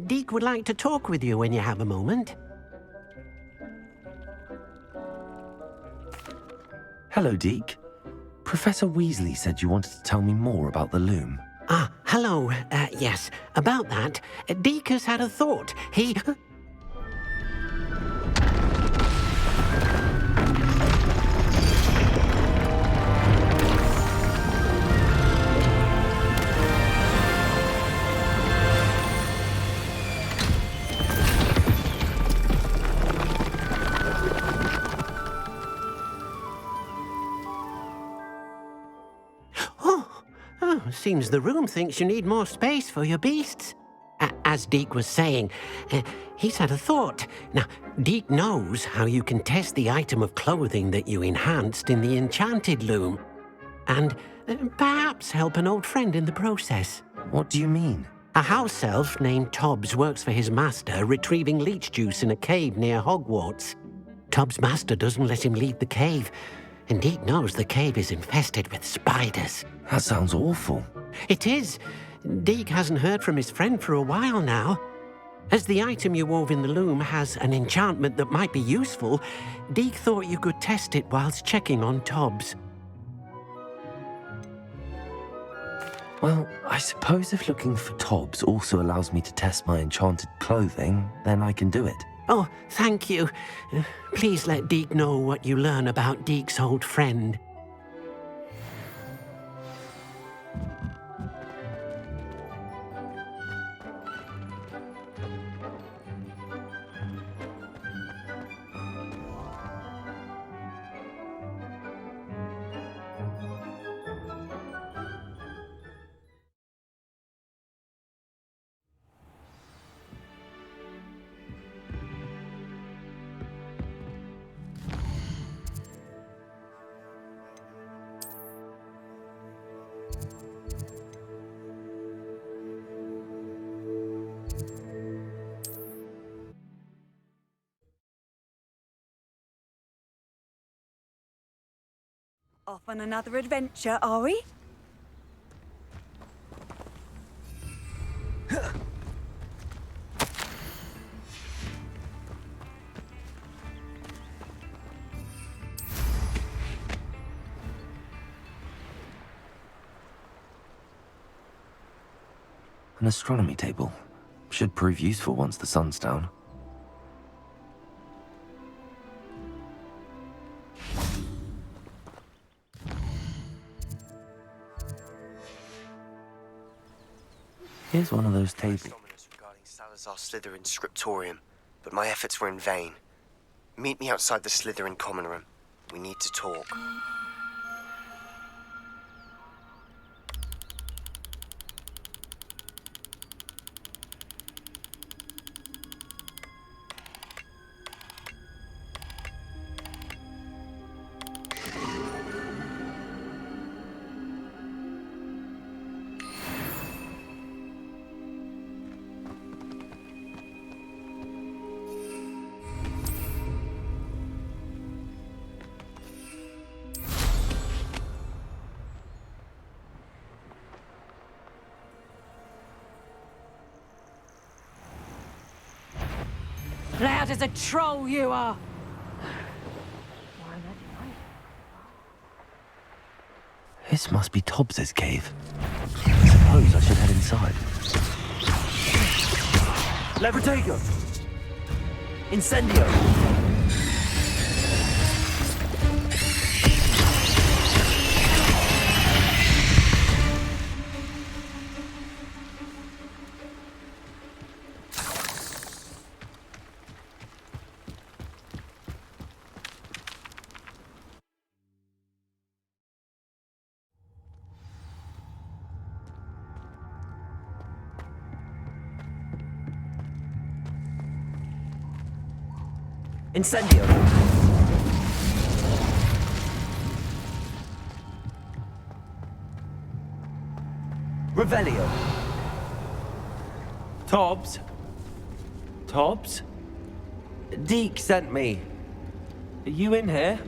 Deke would like to talk with you when you have a moment. Hello, Deke. Professor Weasley said you wanted to tell me more about the loom. Ah, hello. Yes, about that. Deke has had a thought. He... Seems the room thinks you need more space for your beasts. As Deke was saying, he's had a thought. Now, Deke knows how you can test the item of clothing that you enhanced in the enchanted loom. And perhaps help an old friend in the process. What do you mean? A house elf named Tobbs works for his master retrieving leech juice in a cave near Hogwarts. Tobbs' master doesn't let him leave the cave, and Deke knows the cave is infested with spiders. That sounds awful. It is. Deke hasn't heard from his friend for a while now. As the item you wove in the loom has an enchantment that might be useful, Deke thought you could test it whilst checking on Tobbs. Well, I suppose if looking for Tobbs also allows me to test my enchanted clothing, then I can do it. Oh, thank you. Please let Deke know what you learn about Deke's old friend. Off on another adventure, are we? An astronomy table. Should prove useful once the sun's down. Here's one of those tables. Regarding Salazar Slytherin's scriptorium, but my efforts were in vain. Meet me outside the Slytherin common room. We need to talk. Loud as a troll you are! This must be Tobbs's cave. I suppose I should head inside. Levitago! Incendio! Incendio! Revelio! Tobbs? Tobbs? Deke sent me. Are you in here?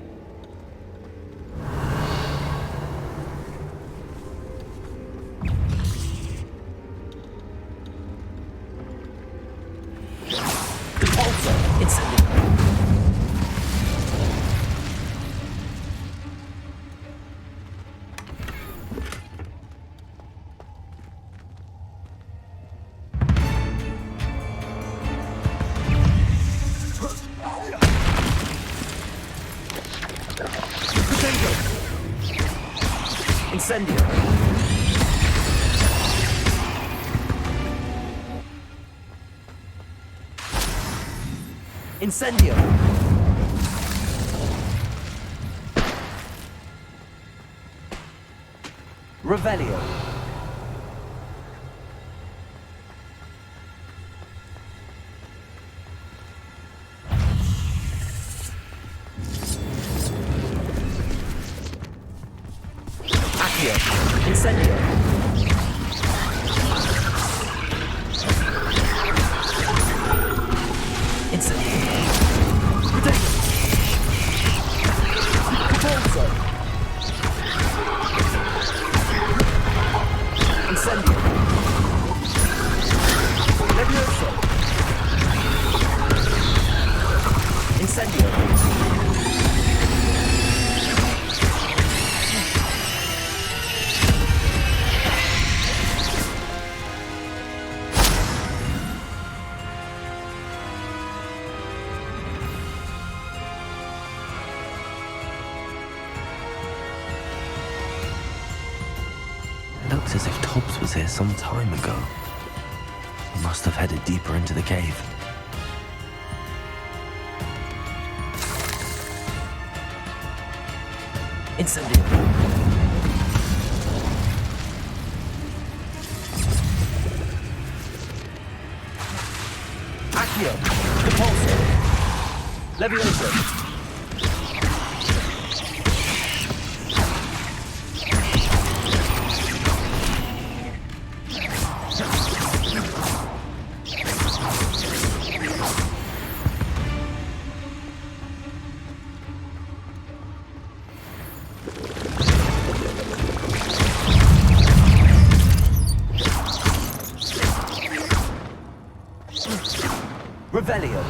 Incendio. Incendio. Incendio. Revelio. Accio. Incendio. Incendio. Cabalzo. Incendio. Levioso. Incendio. Looks as if Tobbs was here some time ago. He must have headed deeper into the cave. Incendio. Accio. Repulso. Levioso. Revelio.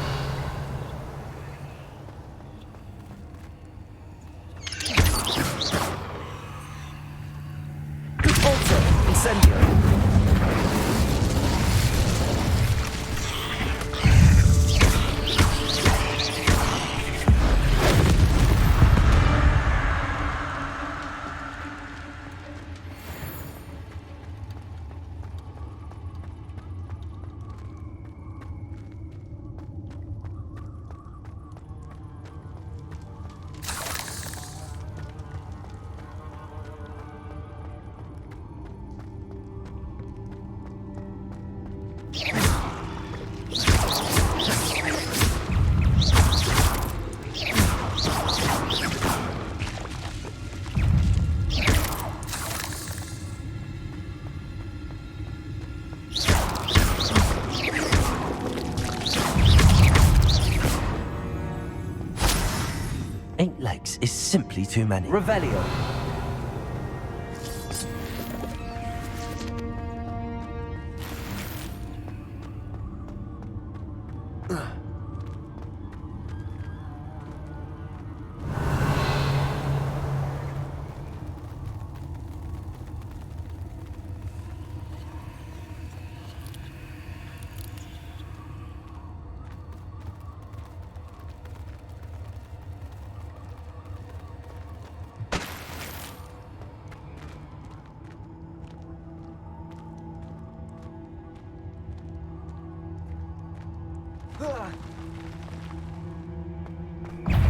Repulso. Incendio. Eight legs is simply too many. Revelio.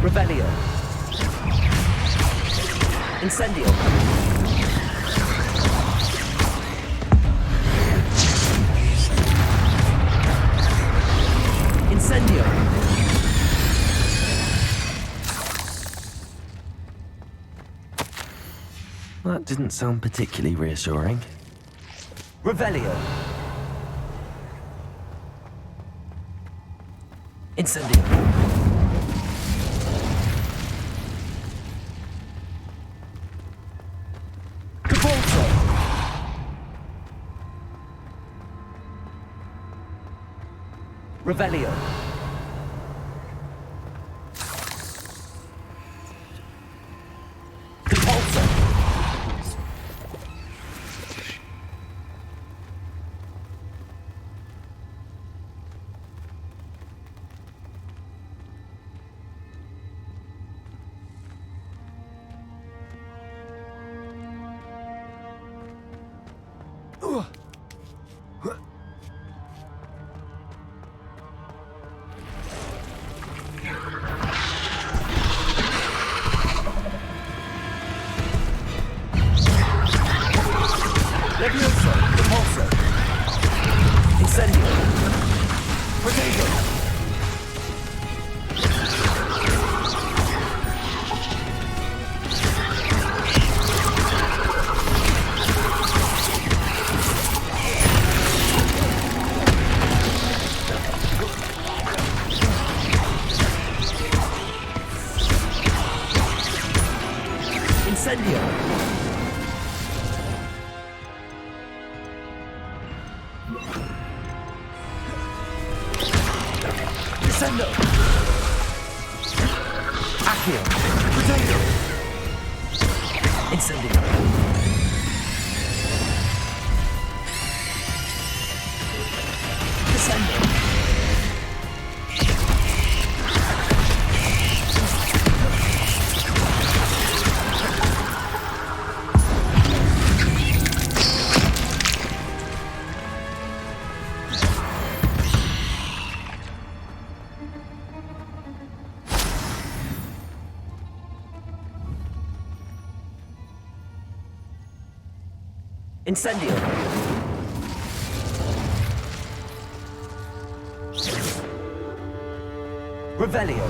Revelio. Incendio. Incendio. That didn't sound particularly reassuring. Revelio. Incendio. Cabalzo. Revelio. Descendo! Accio! Potato! Incendio! Descendo! Incendio! Revelio!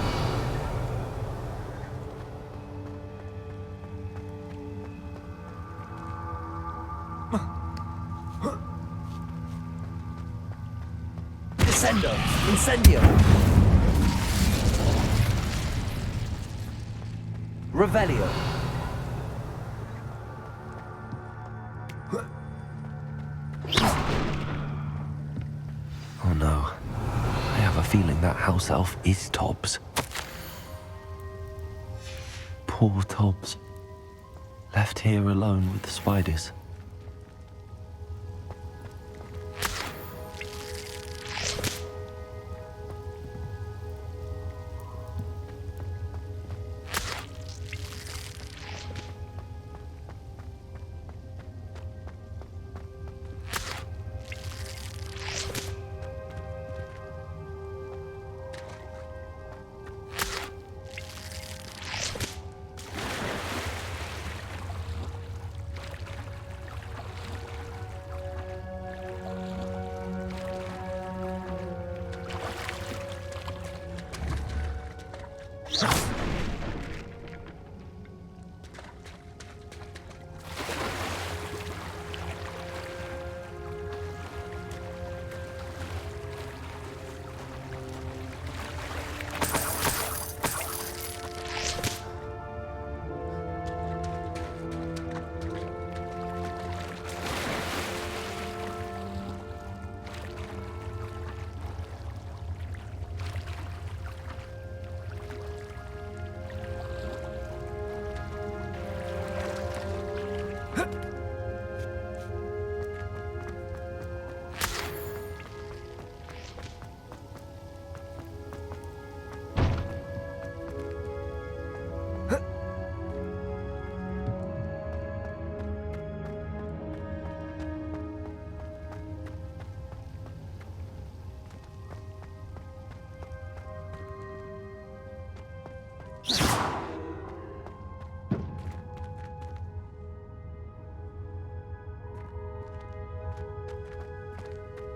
Descendo! Incendio! Revelio! Oh no. I have a feeling that house elf is Tobbs. Poor Tobbs. Left here alone with the spiders.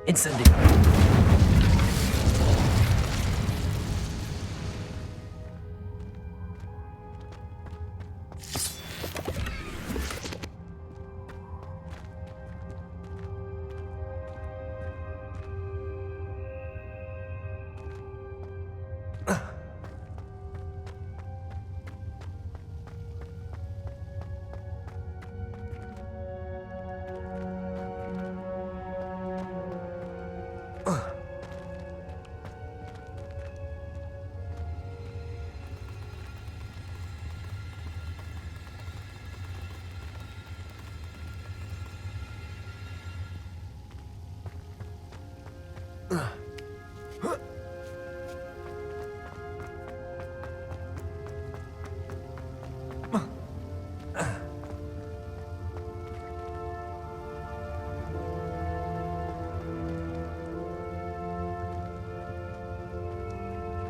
Incendio!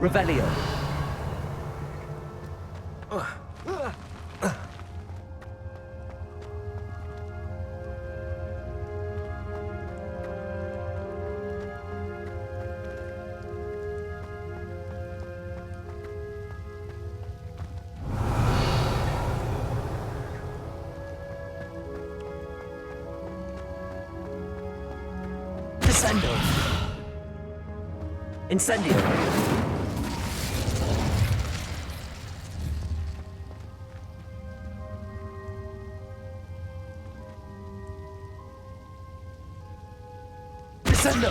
Revelio! Descendo! Incendio! Descendo!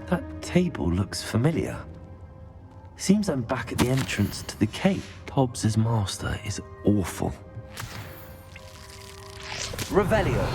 That table looks familiar. Seems I'm back at the entrance to the cave. Tobbs' master is awful. Revelio.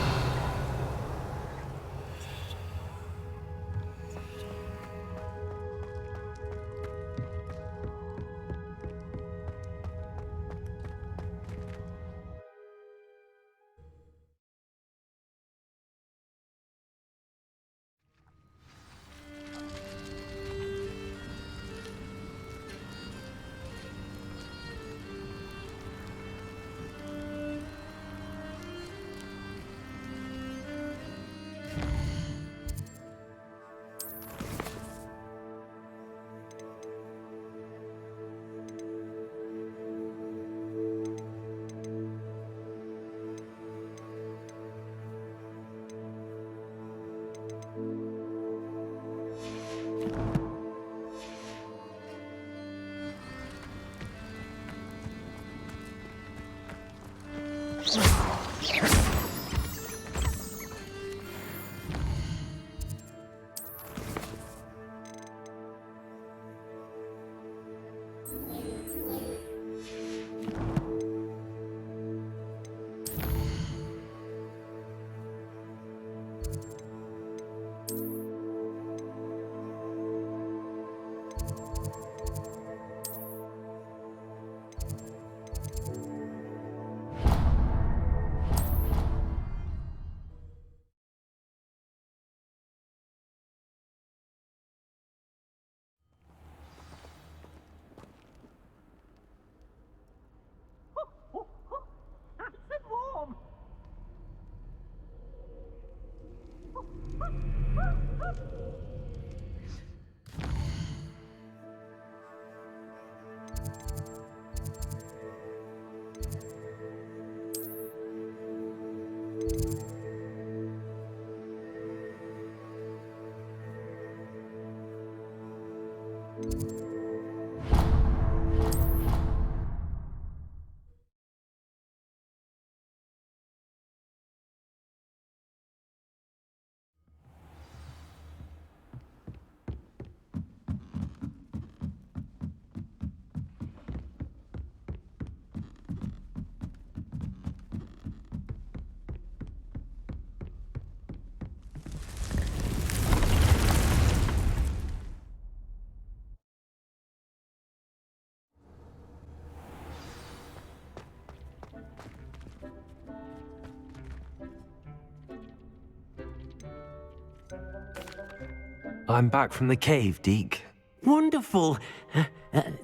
I'm back from the cave, Deke. Wonderful.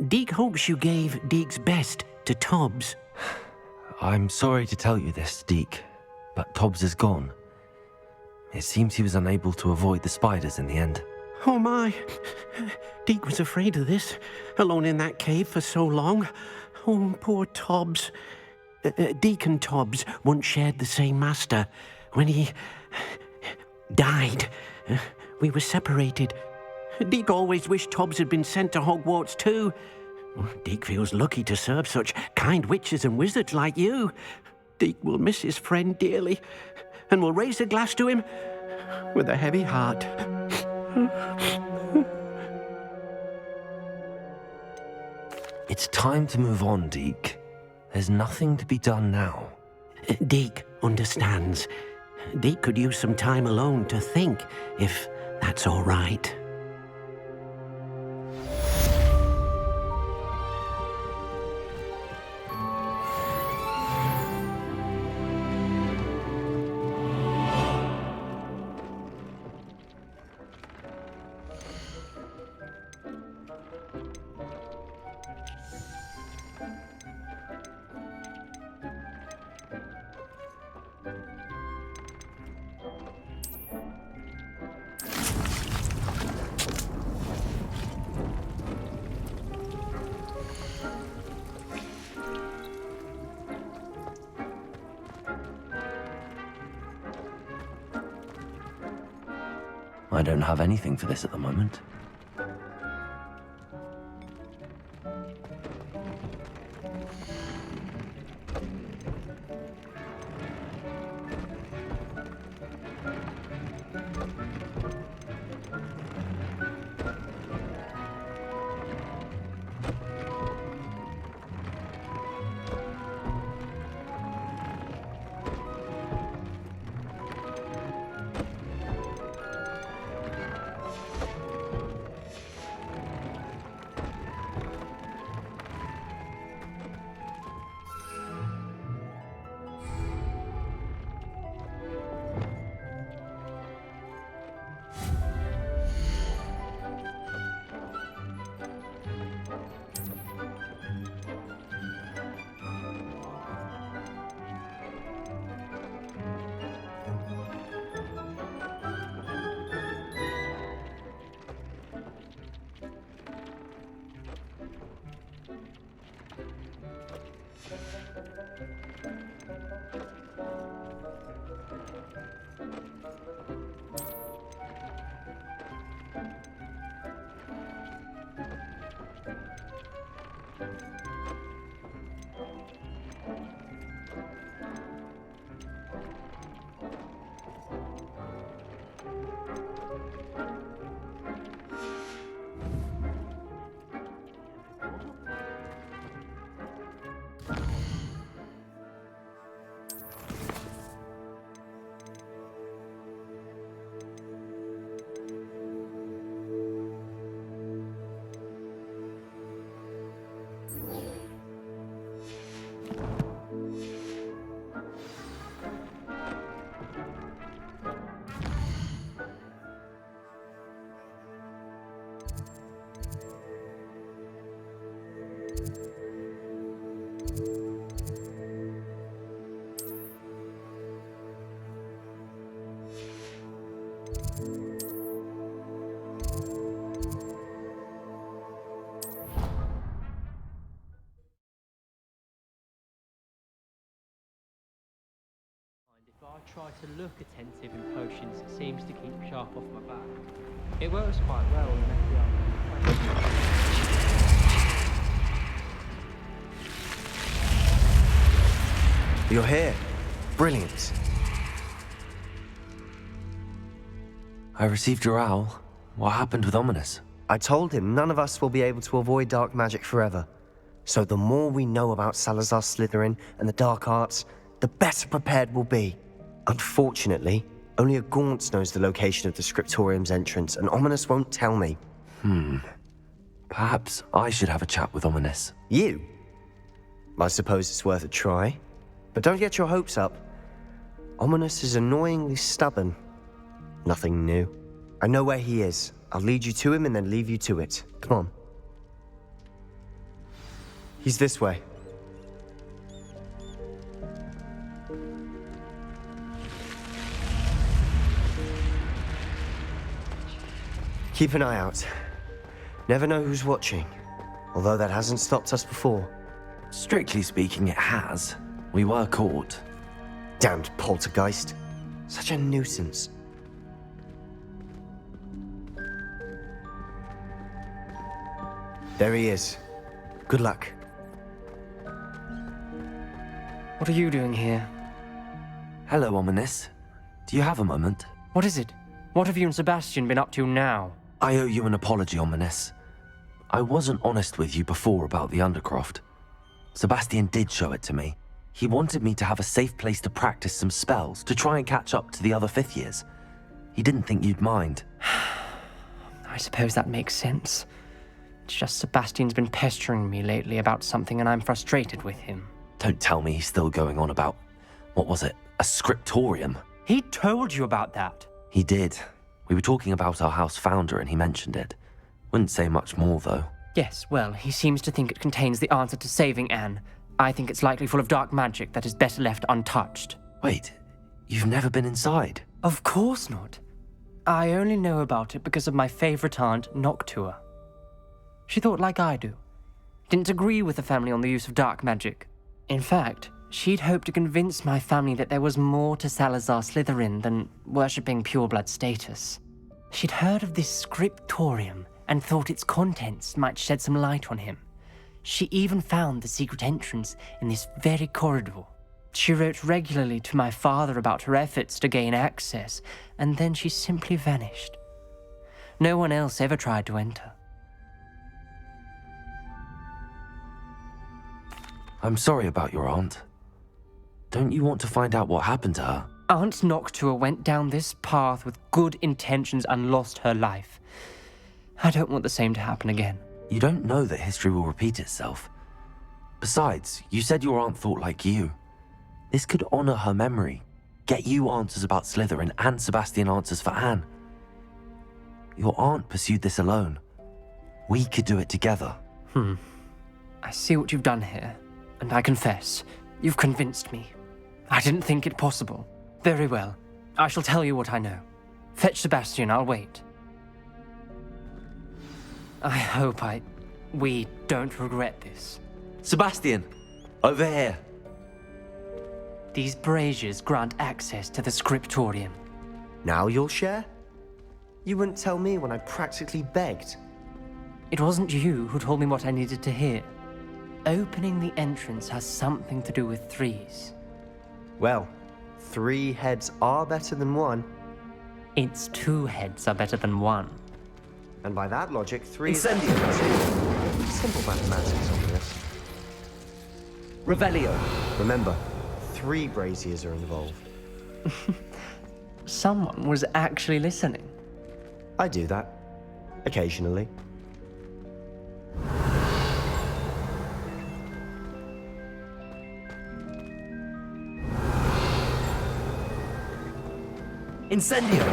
Deke hopes you gave Deke's best to Tobbs. I'm sorry to tell you this, Deke, but Tobbs is gone. It seems he was unable to avoid the spiders in the end. Oh my. Deke was afraid of this, alone in that cave for so long. Oh, poor Tobbs. Deke and Tobbs once shared the same master. When he died, we were separated. Deke always wished Tobbs had been sent to Hogwarts too. Deke feels lucky to serve such kind witches and wizards like you. Deke will miss his friend dearly, and will raise a glass to him with a heavy heart. It's time to move on, Deke. There's nothing to be done now. Deke understands. Deke could use some time alone to think, if that's all right. I don't have anything for this at the moment. If I try to look attentive in potions, it seems to keep sharp off my back. It works quite well in FBI. You're here. Brilliant. I received your owl. What happened with Ominous? I told him none of us will be able to avoid dark magic forever. So the more we know about Salazar Slytherin and the dark arts, the better prepared we'll be. Unfortunately, only a Gaunt knows the location of the Scriptorium's entrance, and Ominous won't tell me. Perhaps I should have a chat with Ominous. You? I suppose it's worth a try. But don't get your hopes up. Ominous is annoyingly stubborn. Nothing new. I know where he is. I'll lead you to him and then leave you to it. Come on. He's this way. Keep an eye out. Never know who's watching. Although that hasn't stopped us before. Strictly speaking, it has. We were caught. Damned poltergeist. Such a nuisance. There he is. Good luck. What are you doing here? Hello, Ominous. Do you have a moment? What is it? What have you and Sebastian been up to now? I owe you an apology, Ominous. I wasn't honest with you before about the Undercroft. Sebastian did show it to me. He wanted me to have a safe place to practice some spells, to try and catch up to the other 5th years. He didn't think you'd mind. suppose that makes sense. It's just Sebastian's been pestering me lately about something and I'm frustrated with him. Don't tell me he's still going on about, what was it, a scriptorium? He told you about that. He did. We were talking about our house founder and he mentioned it. Wouldn't say much more, though. Yes, well, he seems to think it contains the answer to saving Anne. I think it's likely full of dark magic that is better left untouched. Wait, you've never been inside? Of course not. I only know about it because of my favorite aunt, Noctua. She thought like I do. Didn't agree with the family on the use of dark magic. In fact, she'd hoped to convince my family that there was more to Salazar Slytherin than worshipping pureblood status. She'd heard of this scriptorium and thought its contents might shed some light on him. She even found the secret entrance in this very corridor. She wrote regularly to my father about her efforts to gain access, and then she simply vanished. No one else ever tried to enter. I'm sorry about your aunt. Don't you want to find out what happened to her? Aunt Noctua went down this path with good intentions and lost her life. I don't want the same to happen again. You don't know that history will repeat itself. Besides, you said your aunt thought like you. This could honor her memory, get you answers about Slytherin and Sebastian answers for Anne. Your aunt pursued this alone. We could do it together. I see what you've done here, and I confess, you've convinced me. I didn't think it possible. Very well, I shall tell you what I know. Fetch Sebastian, I'll wait. I hope we don't regret this. Sebastian, over here. These braziers grant access to the scriptorium. Now you'll share? You wouldn't tell me when I practically begged. It wasn't you who told me what I needed to hear. Opening the entrance has something to do with threes. Well, 3 heads are better than 1. Its 2 heads are better than 1. And by that logic, 3 Incendio. is 2. Simple mathematics on this. Revelio. Remember, 3 braziers are involved. Someone was actually listening. I do that. Occasionally. Incendio.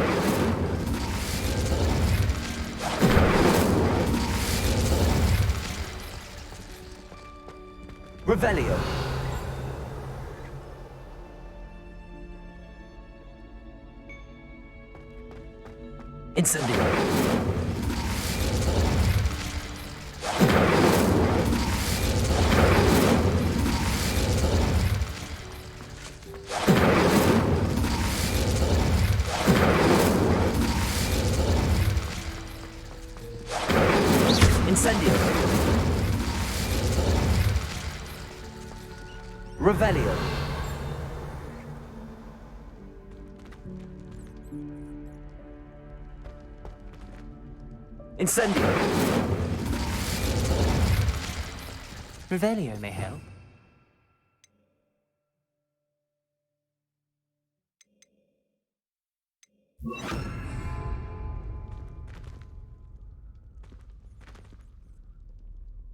Revelio. Incendio. Incendio. Revelio. Incendio. Revelio may help.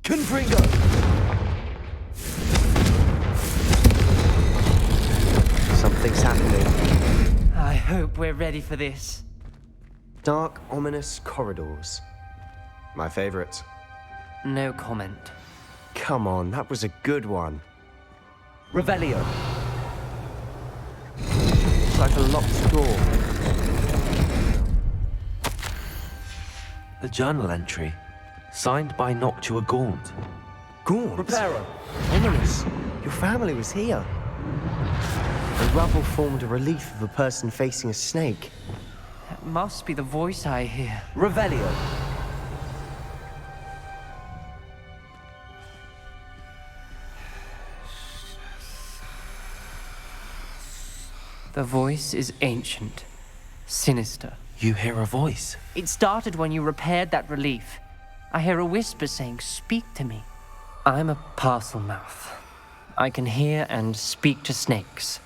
Confringo. Something's happening. I hope we're ready for this. Dark, ominous corridors. My favorite. No comment. Come on, that was a good one. Revelio. It's like a locked door. The journal entry, signed by Noctua Gaunt. Gaunt. Reparo. Ominous. Your family was here. The rubble formed a relief of a person facing a snake. That must be the voice I hear. Revelio. The voice is ancient, sinister. You hear a voice. It started when you repaired that relief. I hear a whisper saying, "Speak to me." I'm a parcel mouth. I can hear and speak to snakes.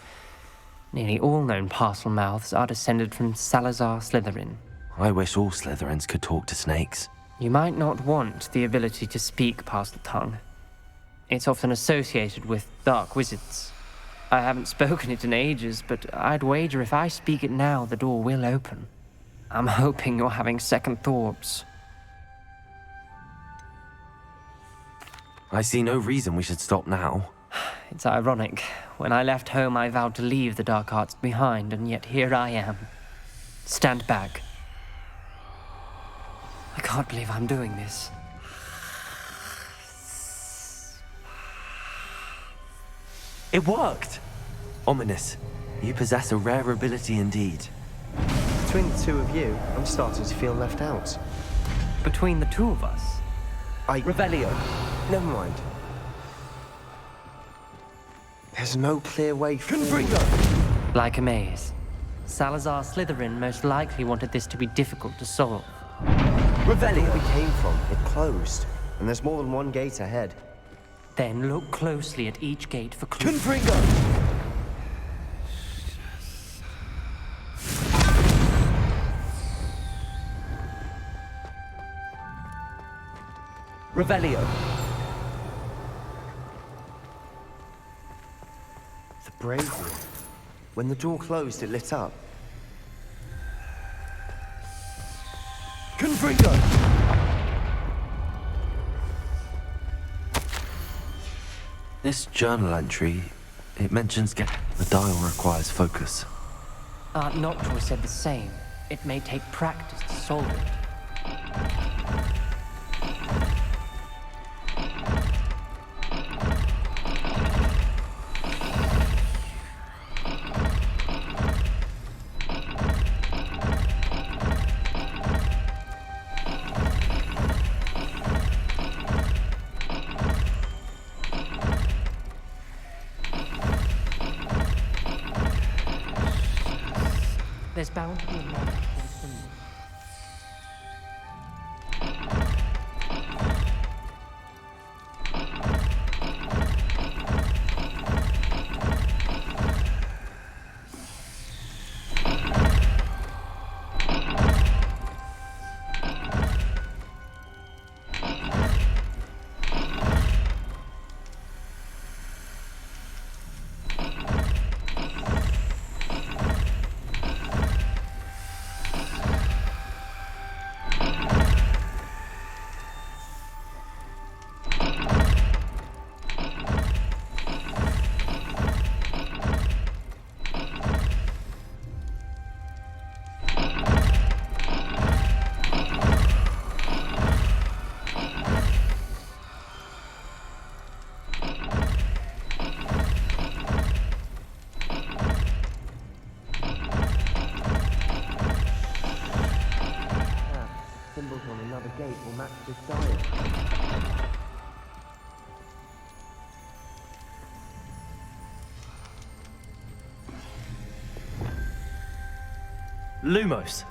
Nearly all known parcel mouths are descended from Salazar Slytherin. I wish all Slytherins could talk to snakes. You might not want the ability to speak past the tongue. It's often associated with dark wizards. I haven't spoken it in ages, but I'd wager if I speak it now, the door will open. I'm hoping you're having second thoughts. I see no reason we should stop now. It's ironic. When I left home, I vowed to leave the dark arts behind, and yet here I am. Stand back. I can't believe I'm doing this. It worked! Ominous. You possess a rare ability indeed. Between the two of you, I'm starting to feel left out. Between the two of us, Revelio. Never mind. There's no clear way forward. like a maze. Salazar Slytherin most likely wanted this to be difficult to solve. Where we came from, it closed. And there's more than one gate ahead. Then look closely at each gate for clues. Revelio. The bravery. When the door closed, it lit up. Confringo. This journal entry, it mentions the dial requires focus. Aunt Noctua said the same. It may take practice to solve it. There's bound to be a magic for the symbol. Symbols on another gate will match this dial. Lumos.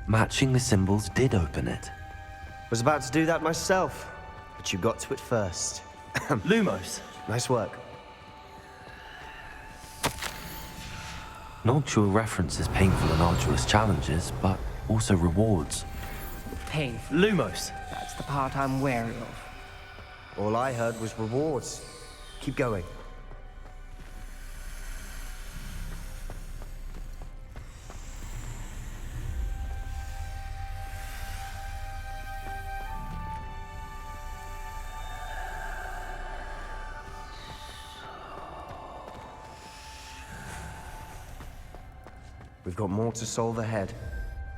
Matching the symbols did open it. Was about to do that myself, but you got to it first. Lumos. Nice work. Noctua references painful and arduous challenges, but also rewards. Painful. Lumos. That's the part I'm wary of. All I heard was rewards. Keep going. We've got more to solve ahead.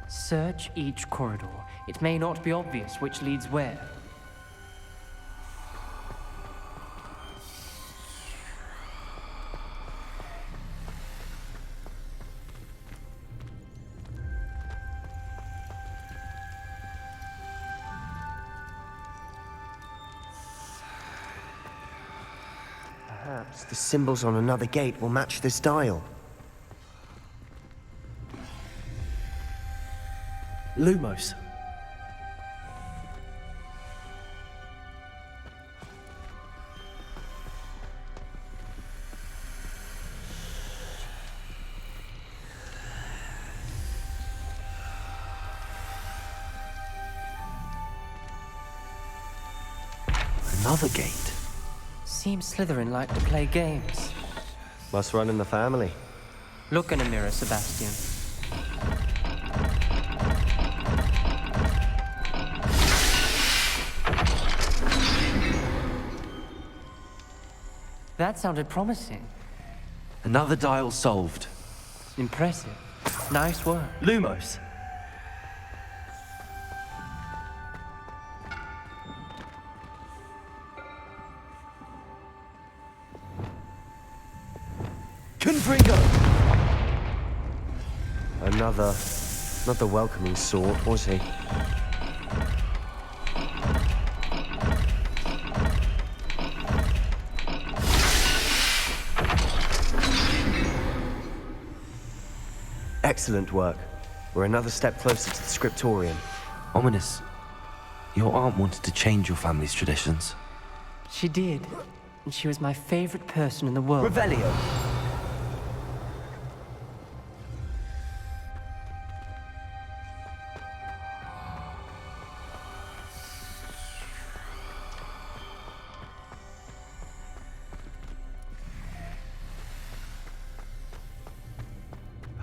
Search each corridor. It may not be obvious which leads where. Perhaps the symbols on another gate will match this dial. Lumos. Another gate. Seems Slytherin like to play games. Must run in the family. Look in a mirror, Sebastian. That sounded promising. Another dial solved. Impressive. Nice work. Lumos. Confringo. Another... not the welcoming sort, was he? Excellent work. We're another step closer to the scriptorium. Ominous. Your aunt wanted to change your family's traditions. She did. And she was my favorite person in the world. Revelio.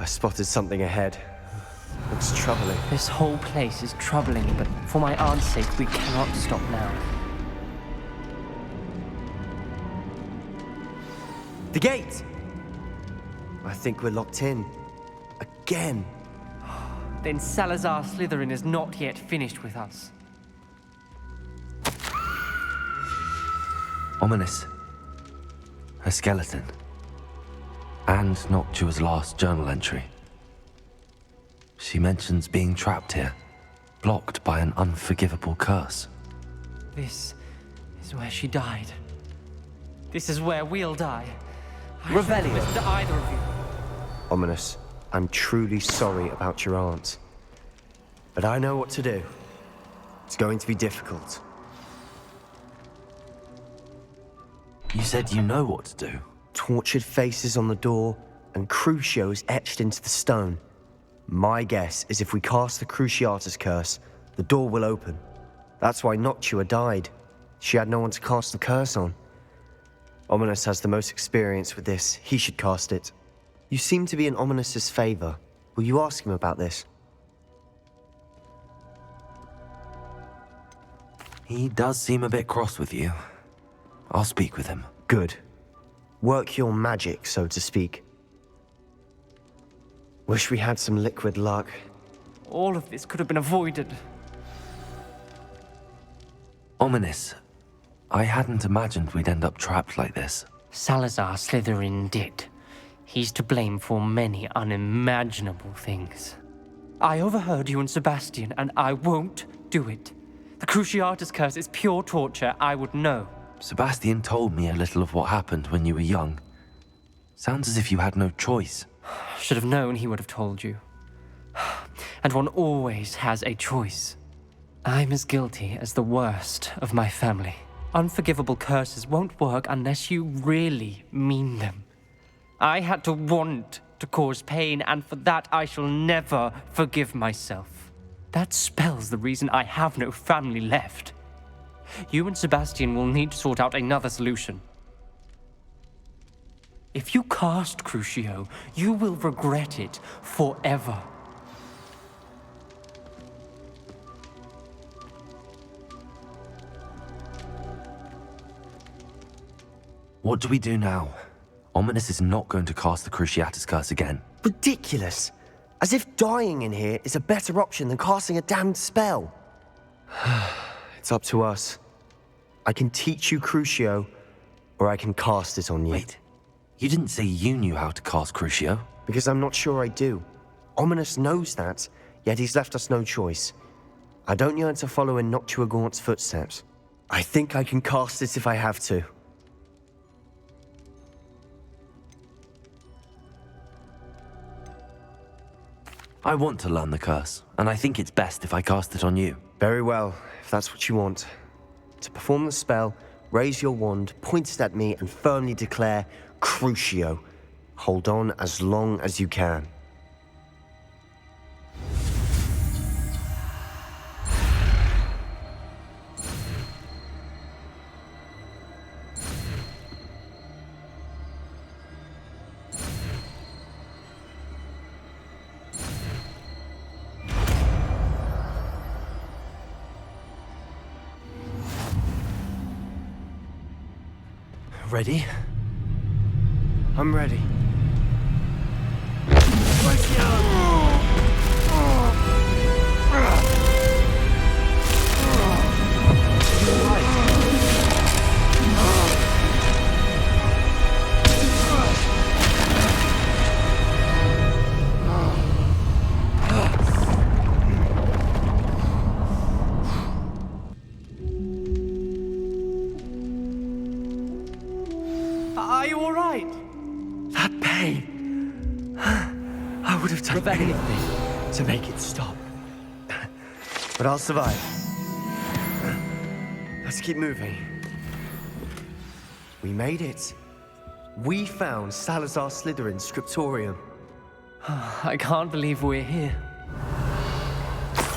I spotted something ahead. Looks troubling. This whole place is troubling, but for my aunt's sake, we cannot stop now. The gate! I think we're locked in. Again. Then Salazar Slytherin is not yet finished with us. Ominous. Her skeleton. And Noctua's last journal entry. She mentions being trapped here, blocked by an unforgivable curse. This is where she died. This is where we'll die. I Revelio. shouldn't listen to either of you. Ominous, I'm truly sorry about your aunt. But I know what to do. It's going to be difficult. You said you know what to do. Tortured faces on the door, and Crucios etched into the stone. My guess is if we cast the Cruciatus curse, the door will open. That's why Noctua died. She had no one to cast the curse on. Ominous has the most experience with this. He should cast it. You seem to be in Ominous's favor. Will you ask him about this? He does seem a bit cross with you. I'll speak with him. Good. Work your magic, so to speak. Wish we had some liquid luck. All of this could have been avoided. Ominous. I hadn't imagined we'd end up trapped like this. Salazar Slytherin did. He's to blame for many unimaginable things. I overheard you and Sebastian, and I won't do it. The Cruciatus curse is pure torture, I would know. Sebastian told me a little of what happened when you were young. Sounds as if you had no choice. Should have known he would have told you. And one always has a choice. I'm as guilty as the worst of my family. Unforgivable curses won't work unless you really mean them. I had to want to cause pain, and for that I shall never forgive myself. That spells the reason I have no family left. You and Sebastian will need to sort out another solution. If you cast Crucio, you will regret it forever. What do we do now? Ominous is not going to cast the Cruciatus curse again. Ridiculous. As if dying in here is a better option than casting a damned spell. It's up to us. I can teach you Crucio, or I can cast it on you. Wait, you didn't say you knew how to cast Crucio? Because I'm not sure I do. Ominous knows that, yet he's left us no choice. I don't yearn to follow in Noctua Gaunt's footsteps. I think I can cast it if I have to. I want to learn the curse, and I think it's best if I cast it on you. Very well, if that's what you want. To perform the spell, raise your wand, point it at me, and firmly declare Crucio. Hold on as long as you can. Ready? I'm ready. Are you all right? That pain. I would have done anything to make it stop. But I'll survive. Let's keep moving. We made it. We found Salazar Slytherin's scriptorium. I can't believe we're here.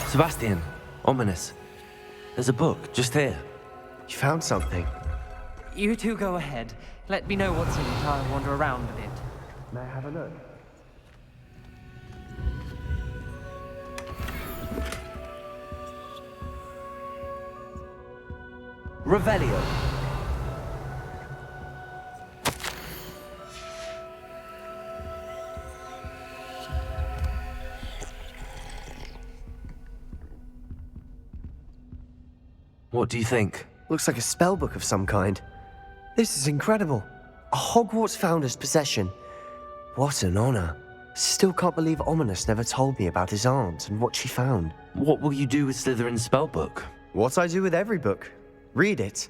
Sebastian, ominous. There's a book just here. You found something. You two go ahead. Let me know what's in it. I'll wander around a bit. May I have a look? Revelio. What do you think? Looks like a spellbook of some kind. This is incredible. A Hogwarts founder's possession. What an honor. Still can't believe Ominous never told me about his aunt and what she found. What will you do with Slytherin's spellbook? What I do with every book. Read it.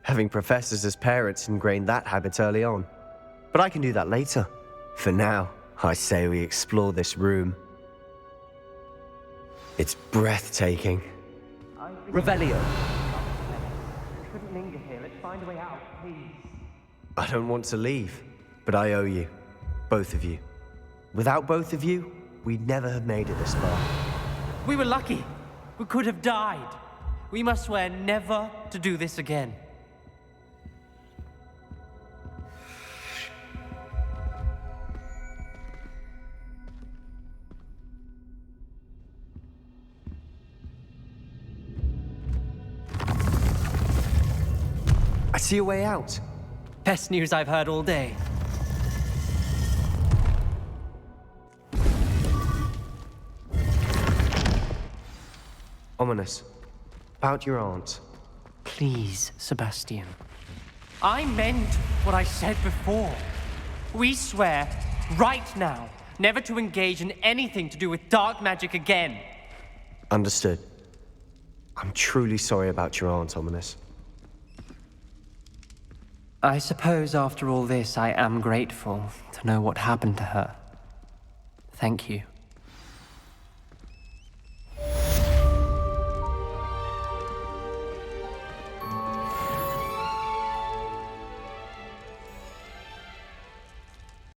Having professors as parents ingrained that habit early on. But I can do that later. For now, I say we explore this room. It's breathtaking. Revelio. Shouldn't linger here. Let's find a way out, please. I don't want to leave, but I owe you. Both of you. Without both of you, we'd never have made it this far. We were lucky. We could have died. We must swear never to do this again. I see a way out. Best news I've heard all day. Ominous. About your aunt. Please, Sebastian. I meant what I said before. We swear, right now, never to engage in anything to do with dark magic again. Understood. I'm truly sorry about your aunt, Ominous. I suppose after all this, I am grateful to know what happened to her. Thank you.